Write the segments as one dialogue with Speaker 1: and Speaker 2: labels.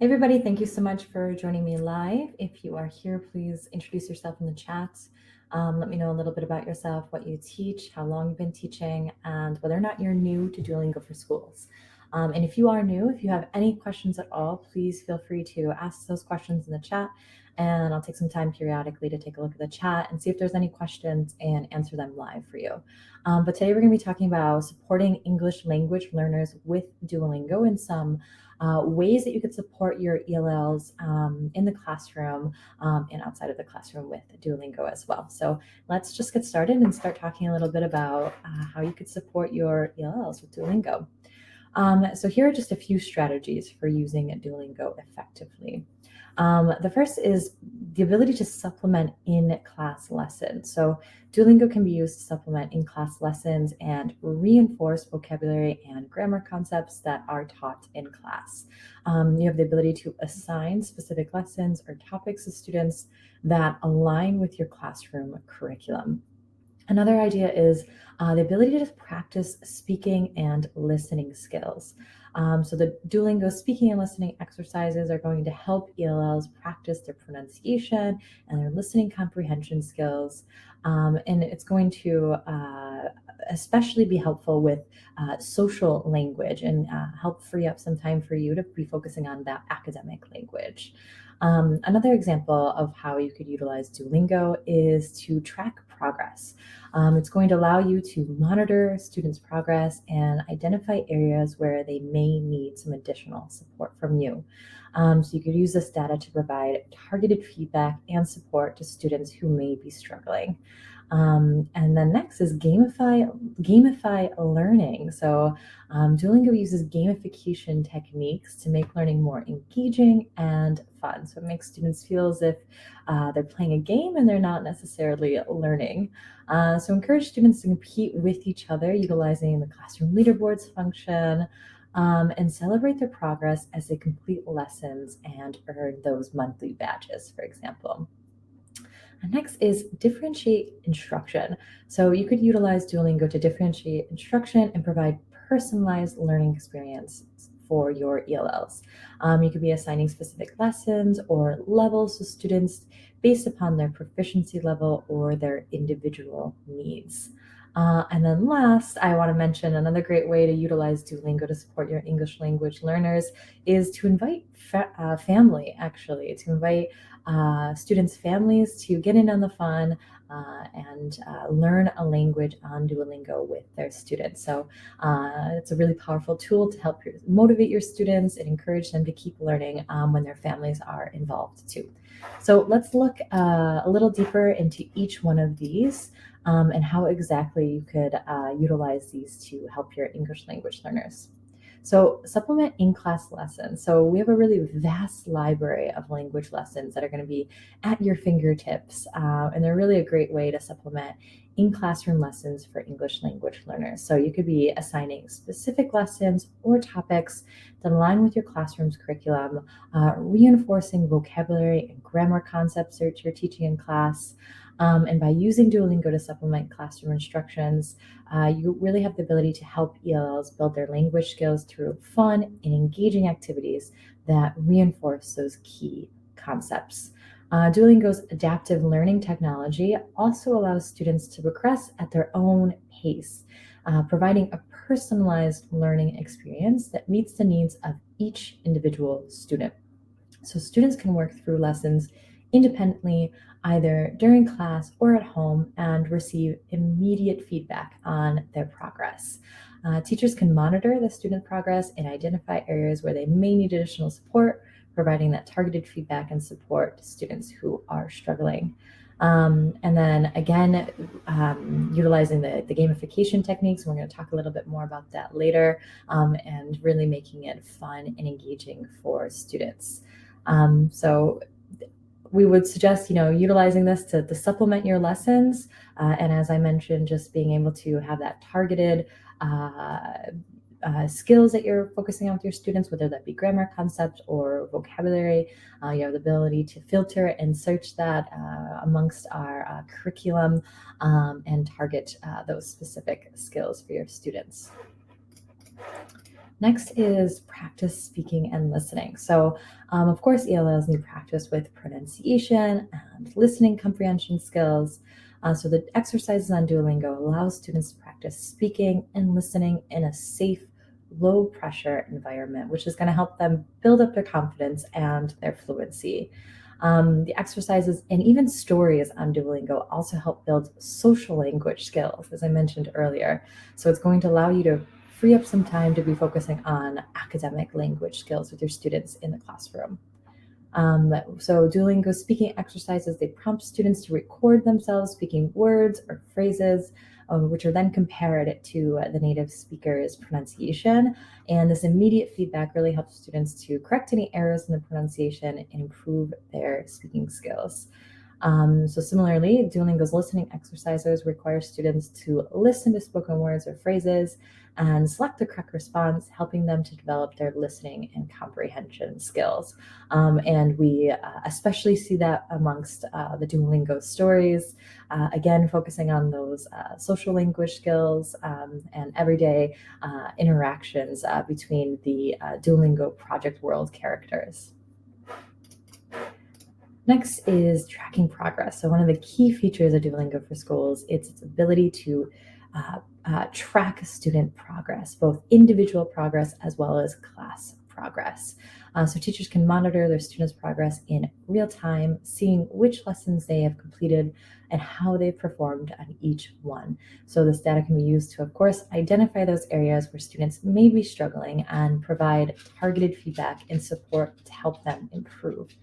Speaker 1: Hey everybody, thank you so much for joining me live. If you are here, please introduce yourself in the chat. Let me know a little bit about yourself, what you teach, how long you've been teaching, and whether or not you're new to Duolingo for Schools. And if you are new, if you have any questions at all, please feel free to ask those questions in the chat, and I'll take some time periodically to take a look at the chat and see if there's any questions and answer them live for you. But today we're going to be talking about supporting English language learners with Duolingo and some ways that you could support your ELLs in the classroom and outside of the classroom with Duolingo as well. So let's just get started and start talking a little bit about how you could support your ELLs with Duolingo. So here are just a few strategies for using Duolingo effectively. The first is the ability to supplement in-class lessons. So Duolingo can be used to supplement in-class lessons and reinforce vocabulary and grammar concepts that are taught in class. You have the ability to assign specific lessons or topics to students that align with your classroom curriculum. Another idea is the ability to just practice speaking and listening skills. So the Duolingo speaking and listening exercises are going to help ELLs practice their pronunciation and their listening comprehension skills. And it's going to especially be helpful with social language and help free up some time for you to be focusing on that academic language. Another example of how you could utilize Duolingo is to track progress. It's going to allow you to monitor students' progress and identify areas where they may need some additional support from you. So you could use this data to provide targeted feedback and support to students who may be struggling. And then next is gamify learning. So Duolingo uses gamification techniques to make learning more engaging and fun. So it makes students feel as if they're playing a game and they're not necessarily learning. So encourage students to compete with each other utilizing the classroom leaderboards function. And celebrate their progress as they complete lessons and earn those monthly badges, for example. Next is differentiate instruction. So you could utilize Duolingo to differentiate instruction and provide personalized learning experience for your ELLs. You could be assigning specific lessons or levels to students based upon their proficiency level or their individual needs. And then last, I want to mention another great way to utilize Duolingo to support your English language learners is to invite family, actually, to invite students' families to get in on the fun and learn a language on Duolingo with their students. So it's a really powerful tool to help motivate your students and encourage them to keep learning when their families are involved too. So let's look a little deeper into each one of these and how exactly you could utilize these to help your English language learners. So supplement in-class lessons. So we have a really vast library of language lessons that are going to be at your fingertips, and they're really a great way to supplement in-classroom lessons for English language learners. So you could be assigning specific lessons or topics that align with your classroom's curriculum, reinforcing vocabulary and grammar concepts that you're teaching in class. And by using Duolingo to supplement classroom instructions, you really have the ability to help ELLs build their language skills through fun and engaging activities that reinforce those key concepts. Duolingo's adaptive learning technology also allows students to progress at their own pace, providing a personalized learning experience that meets the needs of each individual student. So students can work through lessons independently, either during class or at home, and receive immediate feedback on their progress. Teachers can monitor the student progress and identify areas where they may need additional support, providing that targeted feedback and support to students who are struggling. And then again, utilizing the gamification techniques. We're going to talk a little bit more about that later, and really making it fun and engaging for students. So we would suggest, utilizing this to supplement your lessons. And as I mentioned, just being able to have that targeted skills that you're focusing on with your students, whether that be grammar concept or vocabulary. You have the ability to filter and search that amongst our curriculum and target those specific skills for your students. Next is practice speaking and listening. So, of course, ELLs need practice with pronunciation and listening comprehension skills. So the exercises on Duolingo allow students to practice speaking and listening in a safe, low pressure environment, which is going to help them build up their confidence and their fluency. The exercises and even stories on Duolingo also help build social language skills, as I mentioned earlier. So it's going to allow you to free up some time to be focusing on academic language skills with your students in the classroom. So Duolingo speaking exercises, they prompt students to record themselves speaking words or phrases, which are then compared to the native speaker's pronunciation. And this immediate feedback really helps students to correct any errors in the pronunciation and improve their speaking skills. So similarly, Duolingo's listening exercises require students to listen to spoken words or phrases and select the correct response, helping them to develop their listening and comprehension skills. And we especially see that amongst the Duolingo stories, again, focusing on those social language skills and everyday interactions between the Duolingo Project World characters. Next is tracking progress. So one of the key features of Duolingo for Schools, it's its ability to track student progress, both individual progress as well as class progress. So teachers can monitor their students' progress in real time, seeing which lessons they have completed and how they've performed on each one. So this data can be used to, of course, identify those areas where students may be struggling and provide targeted feedback and support to help them improve.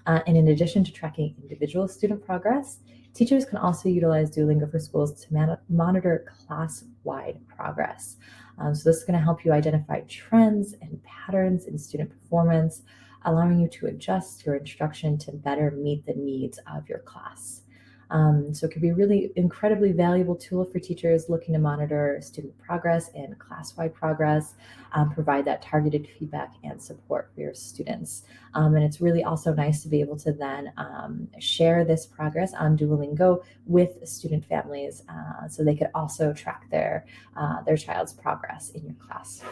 Speaker 1: And in addition to tracking individual student progress, teachers can also utilize Duolingo for Schools to monitor class-wide progress. So this is going to help you identify trends and patterns in student performance, allowing you to adjust your instruction to better meet the needs of your class. So it can be a really incredibly valuable tool for teachers looking to monitor student progress and class-wide progress, provide that targeted feedback and support for your students. And it's really also nice to be able to then share this progress on Duolingo with student families so they could also track their child's progress in your class.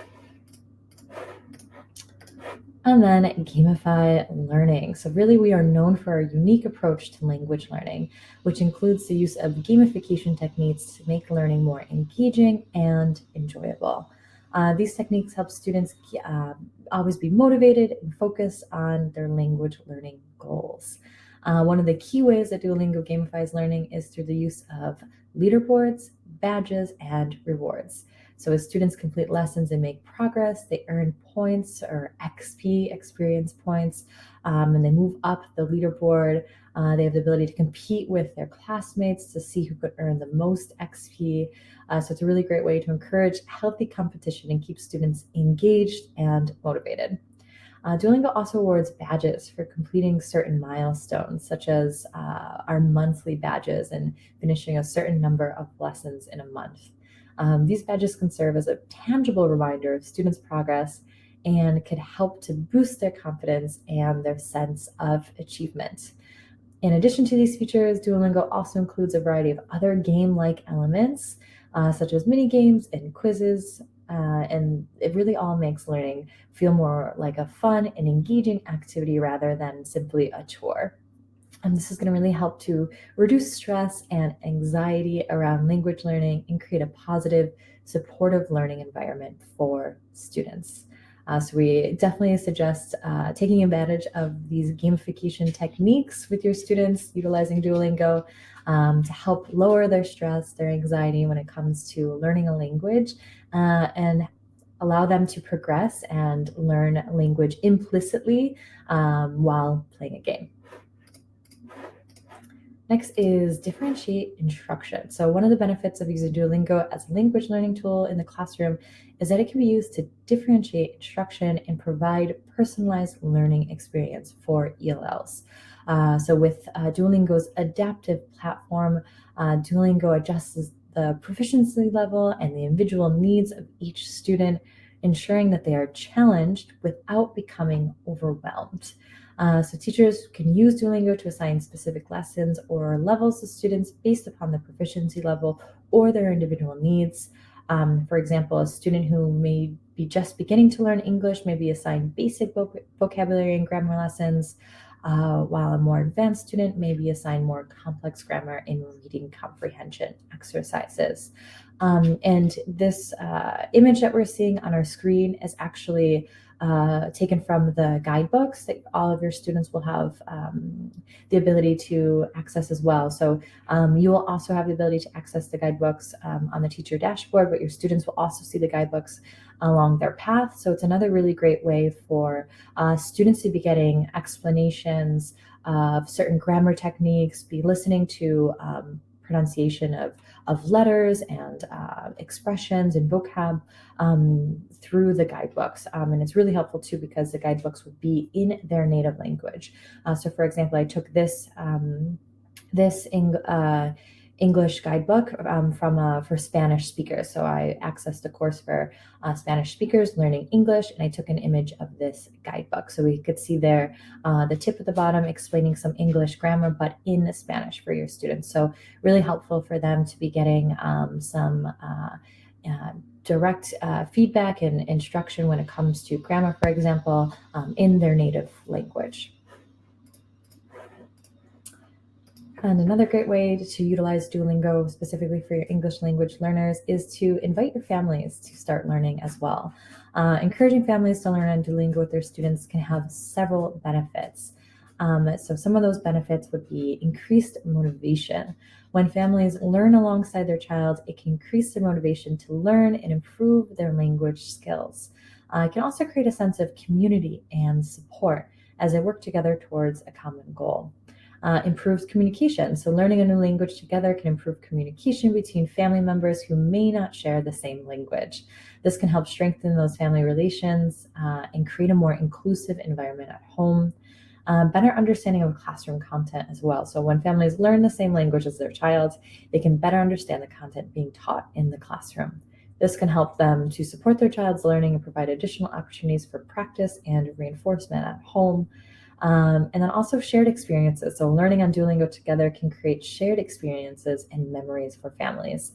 Speaker 1: And then gamify learning. So really we are known for our unique approach to language learning, which includes the use of gamification techniques to make learning more engaging and enjoyable. These techniques help students always be motivated and focused on their language learning goals. One of the key ways that Duolingo gamifies learning is through the use of leaderboards, badges, and rewards. So as students complete lessons and make progress, they earn points or XP, experience points, and they move up the leaderboard. They have the ability to compete with their classmates to see who could earn the most XP. So it's a really great way to encourage healthy competition and keep students engaged and motivated. Duolingo also awards badges for completing certain milestones, such as our monthly badges and finishing a certain number of lessons in a month. These badges can serve as a tangible reminder of students' progress and could help to boost their confidence and their sense of achievement. In addition to these features, Duolingo also includes a variety of other game-like elements, such as mini games and quizzes, and it really all makes learning feel more like a fun and engaging activity rather than simply a chore. And this is going to really help to reduce stress and anxiety around language learning and create a positive, supportive learning environment for students. So we definitely suggest taking advantage of these gamification techniques with your students, utilizing Duolingo to help lower their stress, their anxiety when it comes to learning a language, and allow them to progress and learn language implicitly while playing a game. Next is differentiate instruction. So one of the benefits of using Duolingo as a language learning tool in the classroom is that it can be used to differentiate instruction and provide personalized learning experience for ELLs. So with Duolingo's adaptive platform, Duolingo adjusts the proficiency level and the individual needs of each student, ensuring that they are challenged without becoming overwhelmed. So teachers can use Duolingo to assign specific lessons or levels to students based upon the proficiency level or their individual needs. For example, a student who may be just beginning to learn English may be assigned basic vocabulary and grammar lessons, while a more advanced student may be assigned more complex grammar and reading comprehension exercises. And this image that we're seeing on our screen is actually taken from the guidebooks that all of your students will have the ability to access as well. So you will also have the ability to access the guidebooks on the teacher dashboard, but your students will also see the guidebooks along their path. So it's another really great way for students to be getting explanations of certain grammar techniques, be listening to pronunciation of letters and expressions and vocab through the guidebooks. And it's really helpful too because the guidebooks will be in their native language. So for example, I took this English guidebook for Spanish speakers. So I accessed a course for Spanish speakers learning English, and I took an image of this guidebook. So we could see there the tip at the bottom explaining some English grammar, but in Spanish for your students. So really helpful for them to be getting some direct feedback and instruction when it comes to grammar, for example, in their native language. And another great way to utilize Duolingo specifically for your English language learners is to invite your families to start learning as well. Encouraging families to learn on Duolingo with their students can have several benefits. So some of those benefits would be increased motivation. When families learn alongside their child, it can increase their motivation to learn and improve their language skills. It can also create a sense of community and support as they work together towards a common goal. Improves communication. So learning a new language together can improve communication between family members who may not share the same language. This can help strengthen those family relations and create a more inclusive environment at home. Better understanding of classroom content as well. So when families learn the same language as their child, they can better understand the content being taught in the classroom. This can help them to support their child's learning and provide additional opportunities for practice and reinforcement at home. And then also shared experiences. So learning on Duolingo together can create shared experiences and memories for families.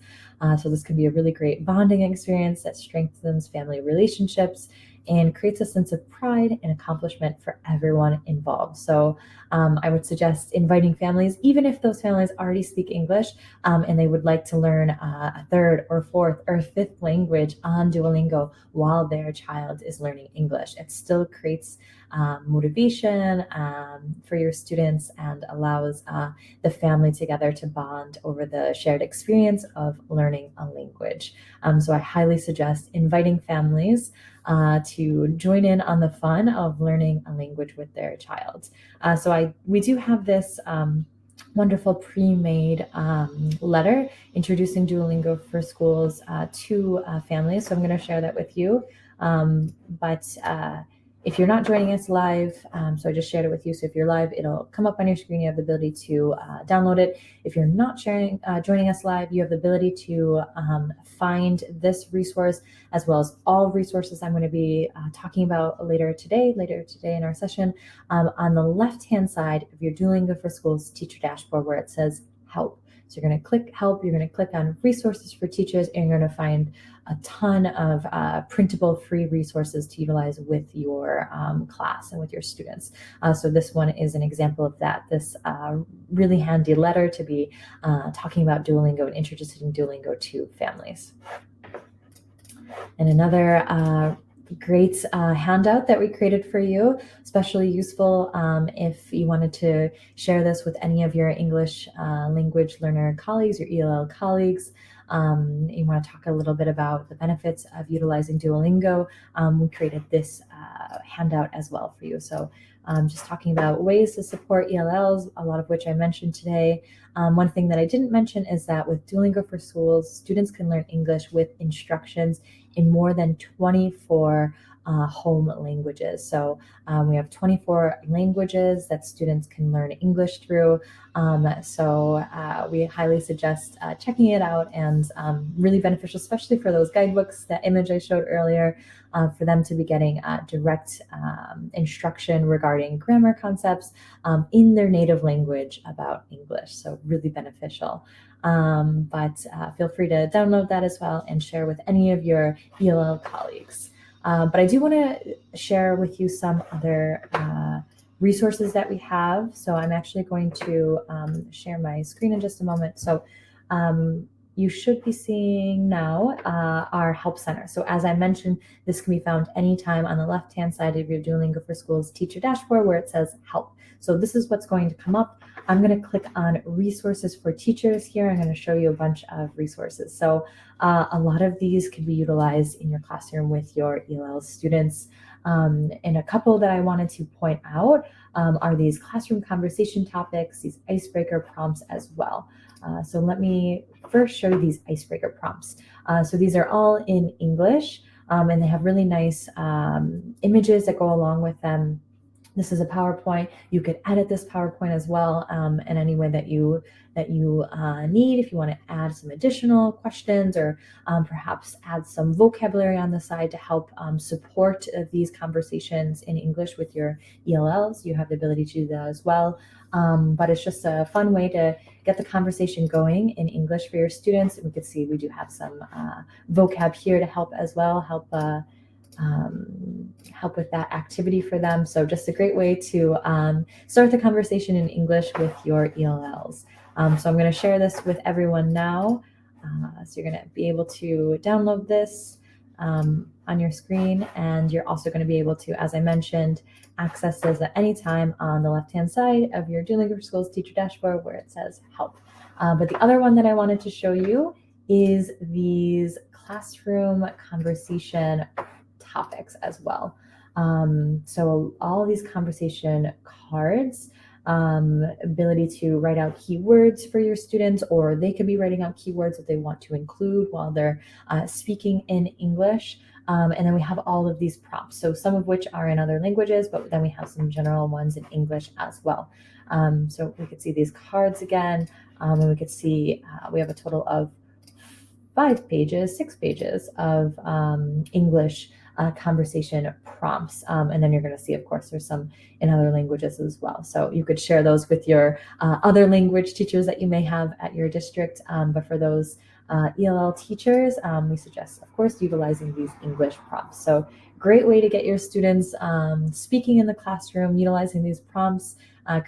Speaker 1: So this can be a really great bonding experience that strengthens family relationships and creates a sense of pride and accomplishment for everyone involved. So I would suggest inviting families, even if those families already speak English and they would like to learn a third or fourth or fifth language on Duolingo while their child is learning English. It still creates motivation for your students and allows the family together to bond over the shared experience of learning a language. So I highly suggest inviting families to join in on the fun of learning a language with their child. So we do have this wonderful pre-made letter introducing Duolingo for schools to families. So I'm going to share that with you. But if you're not joining us live, so I just shared it with you. So if you're live, it'll come up on your screen. You have the ability to download it. If you're not joining us live, you have the ability to find this resource as well as all resources I'm going to be talking about later today in our session on the left-hand side of your Duolingo for Schools teacher dashboard where it says help. So you're going to click help, you're going to click on resources for teachers, and you're going to find a ton of printable free resources to utilize with your class and with your students. So this one is an example of that, this really handy letter to be talking about Duolingo and introducing Duolingo to families. And another great handout that we created for you, especially useful if you wanted to share this with any of your English language learner colleagues, your ELL colleagues. You want to talk a little bit about the benefits of utilizing Duolingo. We created this handout as well for you. So just talking about ways to support ELLs, a lot of which I mentioned today. One thing that I didn't mention is that with Duolingo for Schools, students can learn English with instructions in more than 24 home languages. So we have 24 languages that students can learn English through. So we highly suggest checking it out, and really beneficial, especially for those guidebooks, that image I showed earlier, for them to be getting direct instruction regarding grammar concepts in their native language about English. So really beneficial. But feel free to download that as well and share with any of your ELL colleagues. But I do want to share with you some other resources that we have. So I'm actually going to share my screen in just a moment. So you should be seeing now our Help Center. So as I mentioned, this can be found anytime on the left-hand side of your Duolingo for Schools teacher dashboard where it says Help. So this is what's going to come up. I'm going to click on Resources for Teachers here. I'm going to show you a bunch of resources. So a lot of these can be utilized in your classroom with your ELL students. And a couple that I wanted to point out are these classroom conversation topics, these icebreaker prompts as well. So let me first show you these icebreaker prompts. So these are all in English, and they have really nice images that go along with them. This is a PowerPoint. You could edit this PowerPoint as well in any way that you need. If you want to add some additional questions, or perhaps add some vocabulary on the side to help support these conversations in English with your ELLs, you have the ability to do that as well. But it's just a fun way to get the conversation going in English for your students. And we can see we do have some vocab here to help as well, help with that activity for them. So just a great way to start the conversation in English with your ELLs. So I'm going to share this with everyone now. So you're going to be able to download this on your screen, and you're also going to be able to, as I mentioned, access this at any time on the left-hand side of your Duolingo for Schools teacher dashboard where it says Help. But the other one that I wanted to show you is these classroom conversation topics as well. So all these conversation cards, ability to write out keywords for your students, or they could be writing out keywords that they want to include while they're speaking in English. And then we have all of these prompts, so some of which are in other languages, but then we have some general ones in English as well. So we could see these cards again, and we could see we have a total of 6 pages of English conversation prompts. And then you're going to see, of course, there's some in other languages as well. So you could share those with your other language teachers that you may have at your district. But for those ELL teachers, we suggest, of course, utilizing these English prompts. So great way to get your students speaking in the classroom, utilizing these prompts,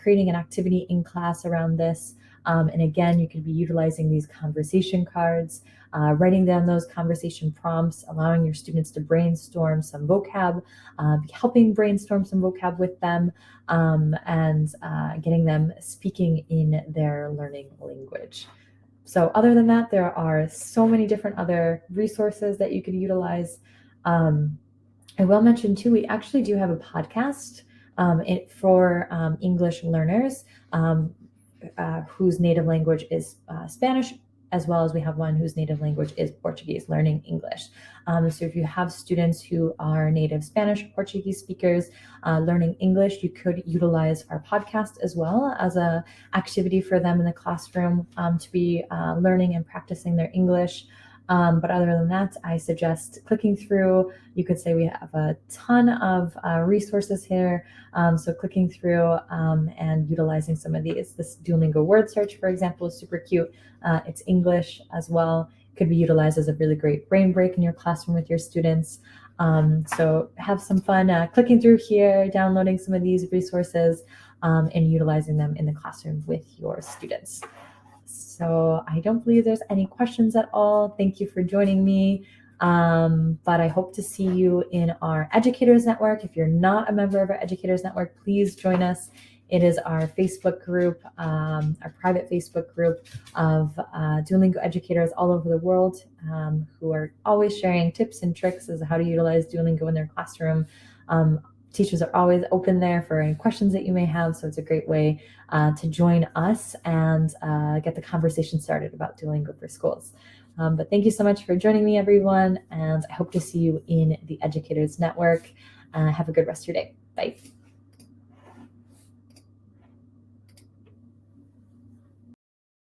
Speaker 1: creating an activity in class around this. And again, you could be utilizing these conversation cards, writing down those conversation prompts, allowing your students to brainstorm some vocab, helping brainstorm some vocab with them, and getting them speaking in their learning language. So other than that, there are so many different other resources that you could utilize. I will mention too, we actually do have a podcast for English learners whose native language is Spanish, as well as we have one whose native language is Portuguese, learning English. So if you have students who are native Spanish or Portuguese speakers learning English, you could utilize our podcast as well as an activity for them in the classroom to be learning and practicing their English. But other than that, I suggest clicking through. You could say we have a ton of resources here. So clicking through and utilizing some of these. This Duolingo word search, for example, is super cute. It's English as well. Could be utilized as a really great brain break in your classroom with your students. So have some fun clicking through here, downloading some of these resources, and utilizing them in the classroom with your students. So I don't believe there's any questions at all. Thank you for joining me. But I hope to see you in our Educators Network. If you're not a member of our Educators Network, please join us. It is our Facebook group, our private Facebook group of Duolingo educators all over the world who are always sharing tips and tricks as to how to utilize Duolingo in their classroom. Teachers are always open there for any questions that you may have, so it's a great way to join us and get the conversation started about Duolingo for schools. But thank you so much for joining me, everyone, and I hope to see you in the Educators Network. Have a good rest of your day. Bye.